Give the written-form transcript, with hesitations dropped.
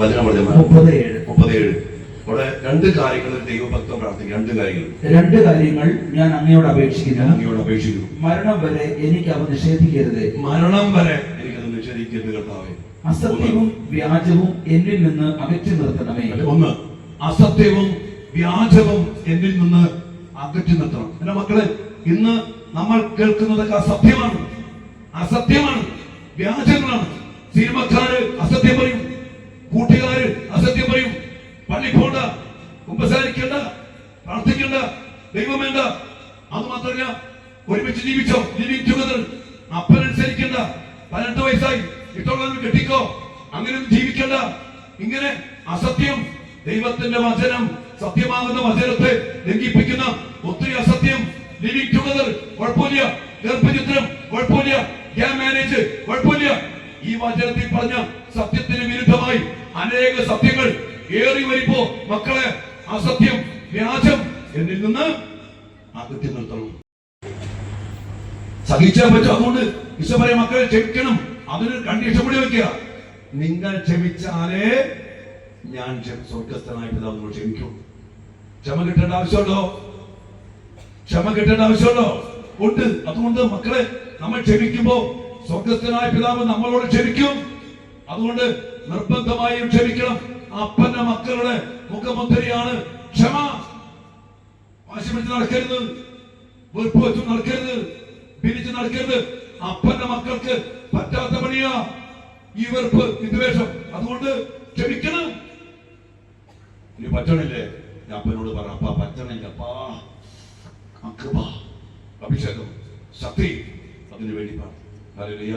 വചനം പറഞ്ഞ 37. അവിടെ രണ്ട് കാര്യങ്ങൾ ദൈവഭക്തം പ്രാർത്ഥിക്കും. രണ്ട് കാര്യങ്ങൾ ഞാൻ അങ്ങയോട് അപേക്ഷിക്കുന്നു. മരണം വരെ എനിക്ക് അവ നിഷേധിക്കരുത്. കർത്താവേ. അസത്യവും വ്യാജവും എന്നിൽ നിന്ന് അകറ്റി നിർത്തണമേ. ഒന്ന്, അസത്യവും വ്യാജവും എന്നിൽ നിന്ന് അകറ്റി നിർത്തണം. എന്റെ മക്കളെ, ഇന്ന് നമ്മൾ കേൾക്കുന്നതൊക്കെ അസത്യമാണ്, വ്യാജങ്ങളാണ്. സിനിമക്കാര് അസത്യം പറയും, കൂട്ടുകാര് അസത്യം പറയും. പള്ളി പോണ്ട, കുമ്പസാരിക്കേണ്ട, പ്രാർത്ഥിക്കേണ്ട, ദൈവം വേണ്ട. അത് മാത്രമല്ല, ഒരുമിച്ച് ജീവിച്ചോ, ലിവിംഗ് ടുഗദർ, അപ്പനനുസരിക്കേണ്ട, 18 വയസ്സായി ഇഷ്ടമുള്ളവർ കെട്ടിക്കോ, അങ്ങനെ ജീവിക്കേണ്ട. ഇങ്ങനെ അസത്യം, ദൈവത്തിന്റെ വചനം, സത്യമാകുന്ന വചനത്തെ ലംഘിപ്പിക്കുന്ന ഒത്തിരി അസത്യം. ലിവിംഗ് ടുഗദർ കുഴപ്പമില്ല, ഗർഭചിത്രം കുഴപ്പമില്ല, ഗ്യാം മാരേജ് കുഴപ്പമില്ല. ഈ വചനത്തിൽ പറഞ്ഞ സത്യത്തിന് വിരുദ്ധമായി അനേക സത്യങ്ങൾ ഏറി വരുമ്പോ മക്കളെ, അസത്യം, വ്യാജം എന്നിൽ നിന്ന് അകറ്റി നിർത്തണം. സഹിച്ചാൽ പറ്റും. അതുകൊണ്ട് ഈശോ പറയും, മക്കളെ ക്ഷമിക്കണം. അതിനൊരു കണ്ടീഷൻ കൂടി വെക്കുക. നിങ്ങൾ ക്ഷമിച്ചാലേ ഞാൻ സ്വർഗസ്ഥനായ പിതാവിനോട് ക്ഷമിക്കും. ക്ഷമ കിട്ടേണ്ട ആവശ്യമുണ്ടോ? ഉണ്ട്. അതുകൊണ്ട് മക്കളെ, നമ്മൾ ക്ഷമിക്കുമ്പോ സ്വർഗസ്ഥനായ പിതാവ് നമ്മളോട് ക്ഷമിക്കും. അതുകൊണ്ട് നിർബന്ധമായും ക്ഷമിക്കണം. അപ്പന്റെ മക്കളുടെ മുഖമുദ്രയാണ് ക്ഷമ. വാശി പിടിച്ച് നടക്കരുത്, വെറുപ്പ് വെച്ച് നടക്കരുത്, പിരിച്ച് നടക്കരുത്. അപ്പന്റെ മക്കൾക്ക് പറ്റാത്ത പണിയാ ഈ വെറുപ്പ്, വിദ്വേഷം. അതുകൊണ്ട് ക്ഷമിക്കണം. ഇനി പറ്റണില്ലേ, അപ്പനോട് പറ, അപ്പ പറ്റണില്ലപ്പാ, അഭിഷേകം, ശക്തി, അതിനു വേണ്ടി പ്രാർത്ഥിക്കും. ഹല്ലേലൂയ.